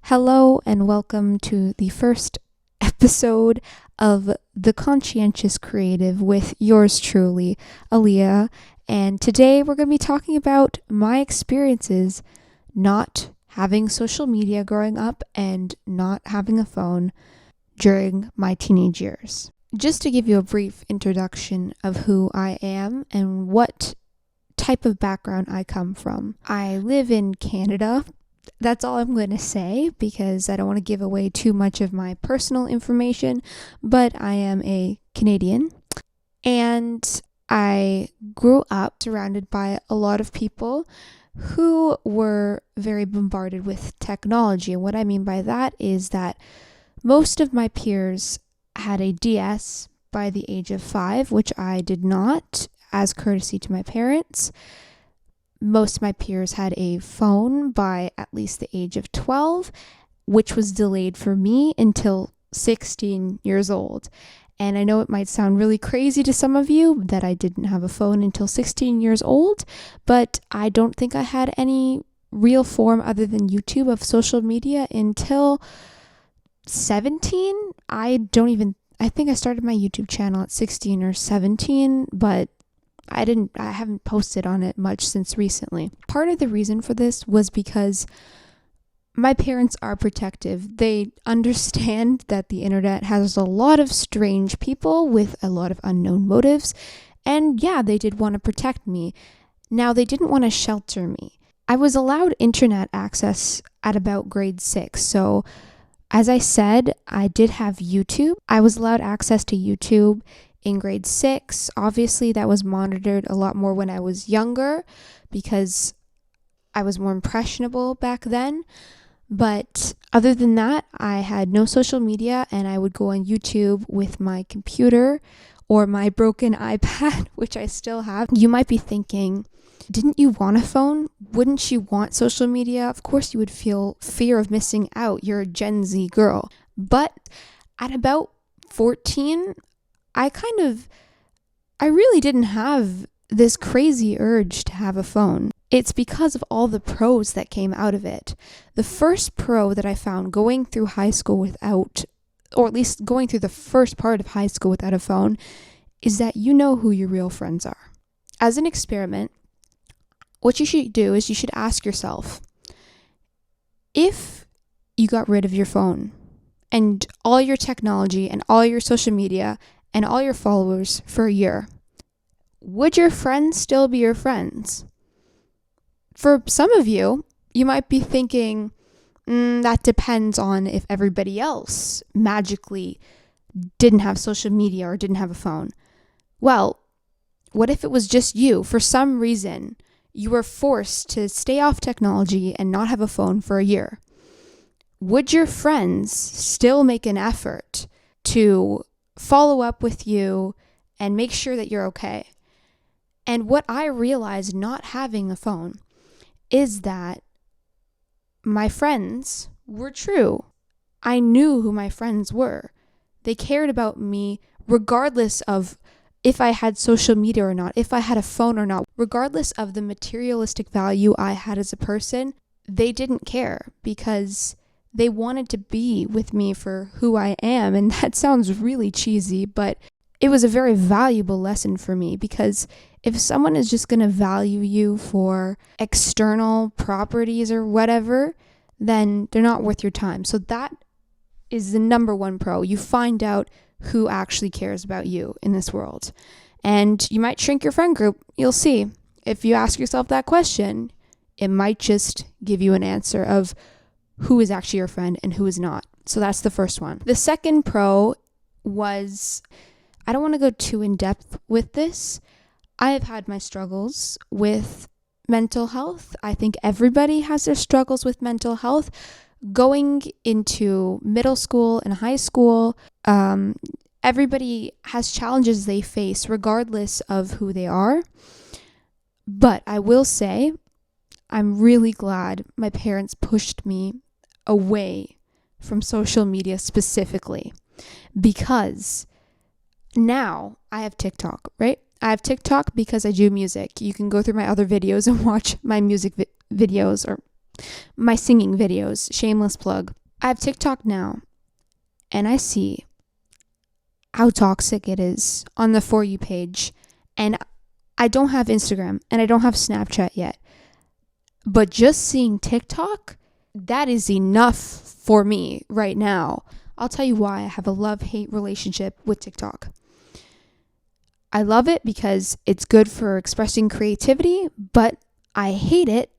Hello and welcome to the first episode of the Conscientious Creative with yours truly, Aaliyah. And today we're going to be talking about my experiences not having social media growing up and not having a phone during my teenage years. Just to give you a brief introduction of who I am and what type of background I come from. I live in Canada. That's all I'm going to say because I don't want to give away too much of my personal information, but I am a Canadian and I grew up surrounded by a lot of people who were very bombarded with technology. And what I mean by that is that most of my peers had a DS by the age of 5, which I did not, as courtesy to my parents. Most of my peers had a phone by at least the age of 12, which was delayed for me until 16 years old. And I know it might sound really crazy to some of you that I didn't have a phone until 16 years old, but I don't think I had any real form other than YouTube of social media until 17. I think I started my YouTube channel at 16 or 17, but I haven't posted on it much since recently. Part of the reason for this was because my parents are protective. They understand that the internet has a lot of strange people with a lot of unknown motives. And yeah, they did want to protect me. Now, they didn't want to shelter me. I was allowed internet access at about grade 6. So as I said, I did have YouTube. I was allowed access to YouTube in grade 6. Obviously, that was monitored a lot more when I was younger because I was more impressionable back then. But other than that, I had no social media and I would go on YouTube with my computer or my broken iPad, which I still have. You might be thinking, didn't you want a phone? Wouldn't you want social media? Of course you would feel fear of missing out. You're a Gen Z girl. But at about 14, I really didn't have this crazy urge to have a phone. It's because of all the pros that came out of it. The first pro that I found going through high school without, or at least going through the first part of high school without a phone, is that you know who your real friends are. As an experiment, what you should do is you should ask yourself, if you got rid of your phone and all your technology and all your social media and all your followers for a year, would your friends still be your friends? For some of you, you might be thinking, that depends on if everybody else magically didn't have social media or didn't have a phone. Well, what if it was just you? For some reason, you were forced to stay off technology and not have a phone for a year. Would your friends still make an effort to follow up with you and make sure that you're okay? And what I realized not having a phone is that my friends were true. I knew who my friends were. They cared about me regardless of if I had social media or not, if I had a phone or not, regardless of the materialistic value I had as a person. They didn't care because they wanted to be with me for who I am. And that sounds really cheesy, but it was a very valuable lesson for me because if someone is just going to value you for external properties or whatever, then they're not worth your time. So that is the number one pro. You find out who actually cares about you in this world. And you might shrink your friend group. You'll see. If you ask yourself that question, it might just give you an answer of who is actually your friend and who is not. So that's the first one. The second pro was, I don't want to go too in depth with this. I have had my struggles with mental health. I think everybody has their struggles with mental health. Going into middle school and high school, everybody has challenges they face regardless of who they are. But I will say, I'm really glad my parents pushed me away from social media specifically because now I have TikTok, right? I have TikTok because I do music. You can go through my other videos and watch my music videos or My singing videos, shameless plug. I have TikTok now, and I see how toxic it is on the For You page. And I don't have Instagram, and I don't have Snapchat yet. But just seeing TikTok, that is enough for me right now. I'll tell you why I have a love-hate relationship with TikTok. I love it because it's good for expressing creativity, but I hate it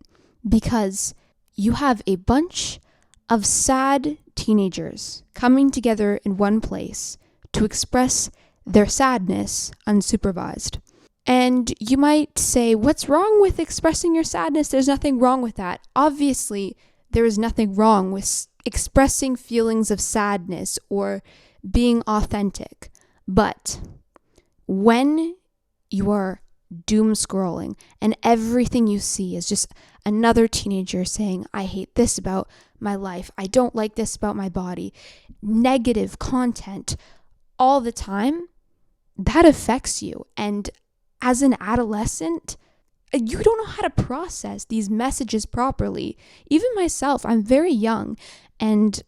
because you have a bunch of sad teenagers coming together in one place to express their sadness unsupervised. And you might say, what's wrong with expressing your sadness? There's nothing wrong with that. Obviously, there is nothing wrong with expressing feelings of sadness or being authentic. But when you are doom scrolling and everything you see is just another teenager saying, I hate this about my life, I don't like this about my body, negative content all the time, that affects you. And as an adolescent, you don't know how to process these messages properly. Even myself, I'm very young, and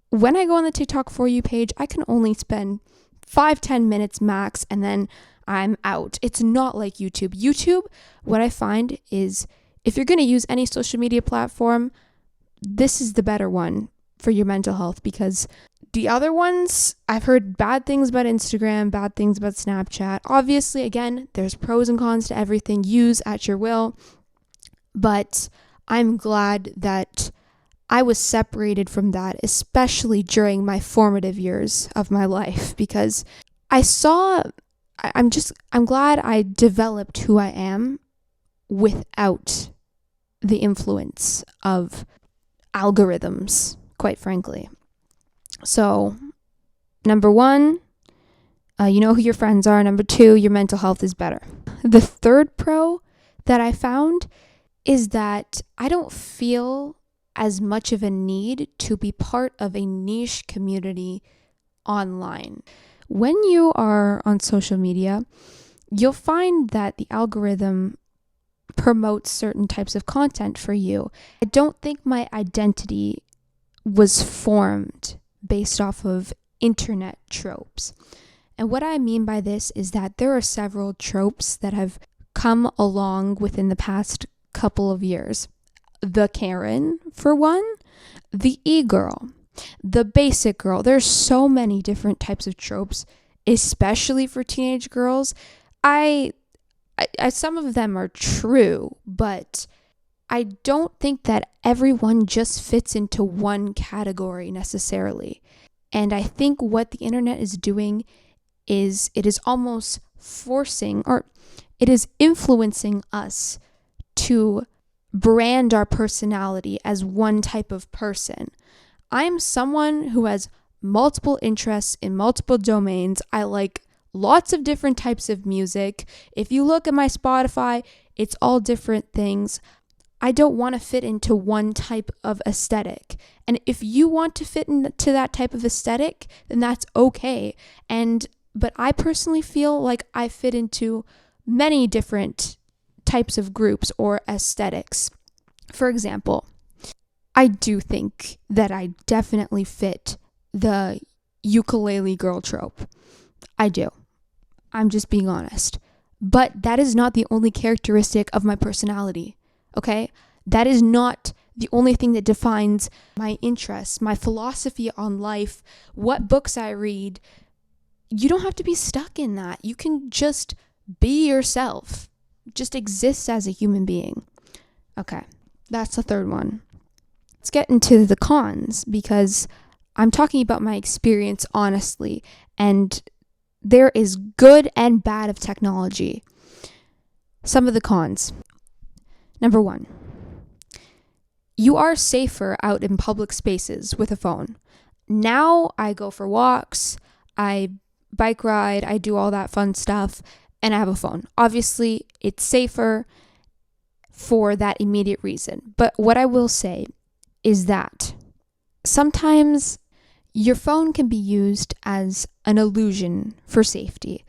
when I go on the TikTok For You page, I can only spend 5-10 minutes max, and then I'm out. It's not like YouTube. YouTube, what I find is if you're going to use any social media platform, this is the better one for your mental health, because the other ones, I've heard bad things about Instagram, bad things about Snapchat. Obviously, again, there's pros and cons to everything. Use at your will. But I'm glad that I was separated from that, especially during my formative years of my life, because I'm glad I developed who I am without the influence of algorithms, quite frankly. So, number 1, you know who your friends are. Number 2, your mental health is better. The third pro that I found is that I don't feel as much of a need to be part of a niche community online. When you are on social media, you'll find that the algorithm promotes certain types of content for you. I don't think my identity was formed based off of internet tropes. And what I mean by this is that there are several tropes that have come along within the past couple of years. The Karen, for one, the e-girl, the basic girl. There's so many different types of tropes, especially for teenage girls. I some of them are true, but I don't think that everyone just fits into one category necessarily. And I think what the internet is doing is it is almost forcing, or it is influencing us to brand our personality as one type of person. I'm someone who has multiple interests in multiple domains. I like lots of different types of music. If you look at my Spotify, it's all different things. I don't want to fit into one type of aesthetic. And if you want to fit into that type of aesthetic, then that's okay. But I personally feel like I fit into many different types of groups or aesthetics. For example, I do think that I definitely fit the ukulele girl trope. I do. I'm just being honest. But that is not the only characteristic of my personality, okay? That is not the only thing that defines my interests, my philosophy on life, what books I read. You don't have to be stuck in that. You can just be yourself. Just exist as a human being. Okay, that's the third one. Let's get into the cons, because I'm talking about my experience honestly, and there is good and bad of technology. Some of the cons. Number 1, you are safer out in public spaces with a phone. Now I go for walks, I bike ride, I do all that fun stuff, and I have a phone. Obviously, it's safer for that immediate reason. But what I will say is that sometimes your phone can be used as an illusion for safety.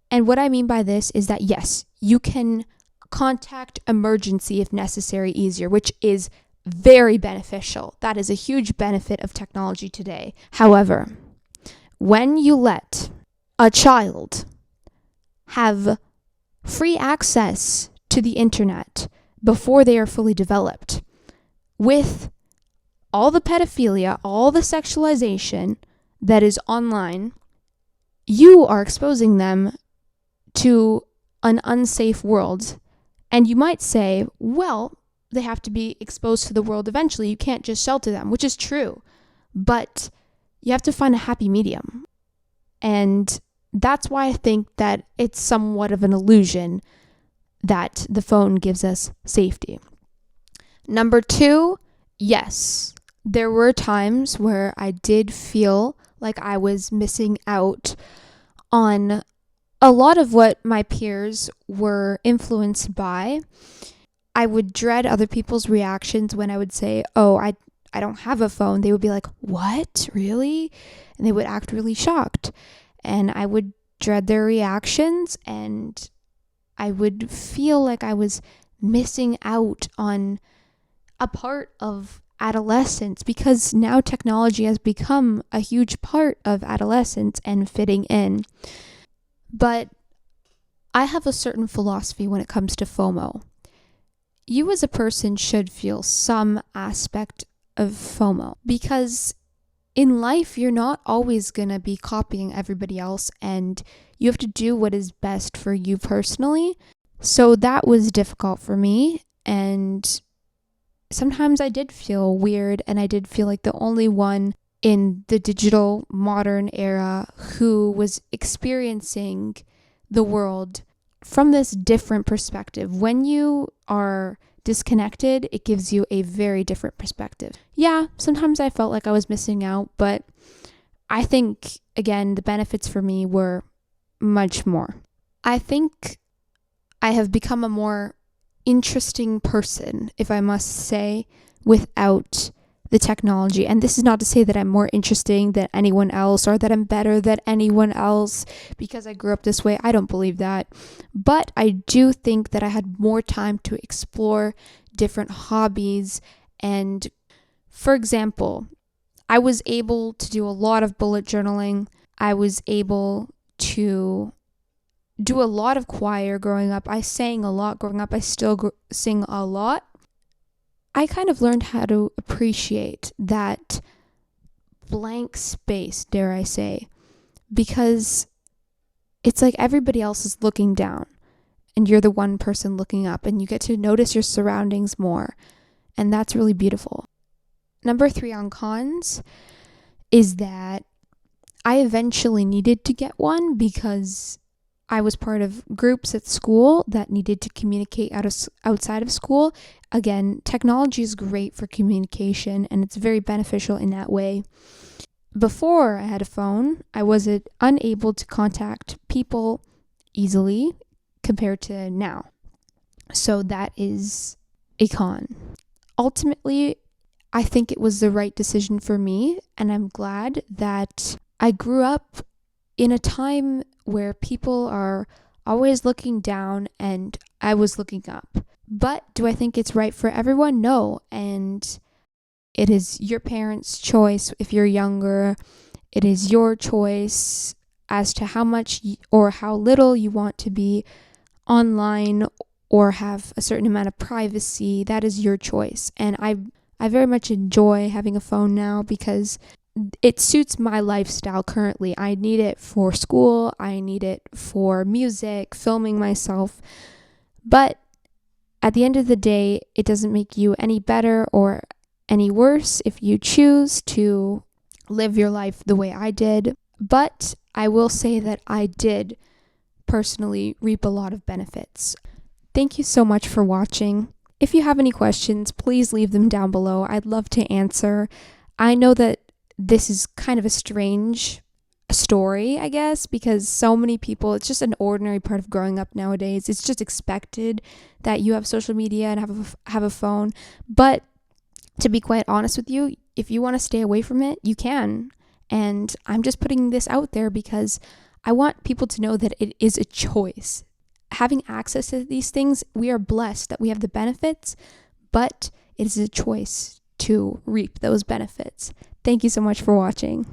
And what I mean by this is that, yes, you can contact emergency if necessary easier, which is very beneficial. That is a huge benefit of technology today. However, when you let a child have free access to the internet before they are fully developed, with all the pedophilia, all the sexualization that is online, you are exposing them to an unsafe world. And you might say, well, they have to be exposed to the world eventually. You can't just shelter them, which is true. But you have to find a happy medium. And that's why I think that it's somewhat of an illusion that the phone gives us safety. Number 2, yes, there were times where I did feel like I was missing out on a lot of what my peers were influenced by. I would dread other people's reactions when I would say, oh, I don't have a phone. They would be like, what? Really? And they would act really shocked. And I would dread their reactions, and I would feel like I was missing out on a part of adolescence, because now technology has become a huge part of adolescence and fitting in. But I have a certain philosophy when it comes to FOMO. You as a person should feel some aspect of FOMO, because in life, you're not always going to be copying everybody else, and you have to do what is best for you personally. So that was difficult for me, and sometimes I did feel weird, and I did feel like the only one in the digital modern era who was experiencing the world from this different perspective. When you are disconnected, it gives you a very different perspective. Yeah, sometimes I felt like I was missing out, but I think, again, the benefits for me were much more. I think I have become a more interesting person, if I must say, without the technology. And this is not to say that I'm more interesting than anyone else or that I'm better than anyone else because I grew up this way. I don't believe that. But I do think that I had more time to explore different hobbies. And for example, I was able to do a lot of bullet journaling. I was able to do a lot of choir growing up. I sang a lot growing up. I still sing a lot. I kind of learned how to appreciate that blank space, dare I say, because it's like everybody else is looking down and you're the one person looking up, and you get to notice your surroundings more. And that's really beautiful. Number 3 on cons is that I eventually needed to get one because I was part of groups at school that needed to communicate outside of school. Again, technology is great for communication, and it's very beneficial in that way. Before I had a phone, I was unable to contact people easily compared to now. So that is a con. Ultimately, I think it was the right decision for me, and I'm glad that I grew up in a time where people are always looking down and I was looking up. But do I think it's right for everyone? No. And it is your parents' choice if you're younger. It is your choice as to how much or how little you want to be online or have a certain amount of privacy. That is your choice. And I very much enjoy having a phone now because it suits my lifestyle currently. I need it for school. I need it for music, filming myself. But at the end of the day, it doesn't make you any better or any worse if you choose to live your life the way I did. But I will say that I did personally reap a lot of benefits. Thank you so much for watching. If you have any questions, please leave them down below. I'd love to answer. I know that this is kind of a strange story, I guess, because so many people, it's just an ordinary part of growing up nowadays. It's just expected that you have social media and have a phone. But to be quite honest with you, if you want to stay away from it, you can. And I'm just putting this out there because I want people to know that it is a choice. Having access to these things, we are blessed that we have the benefits, but it is a choice to reap those benefits. Thank you so much for watching.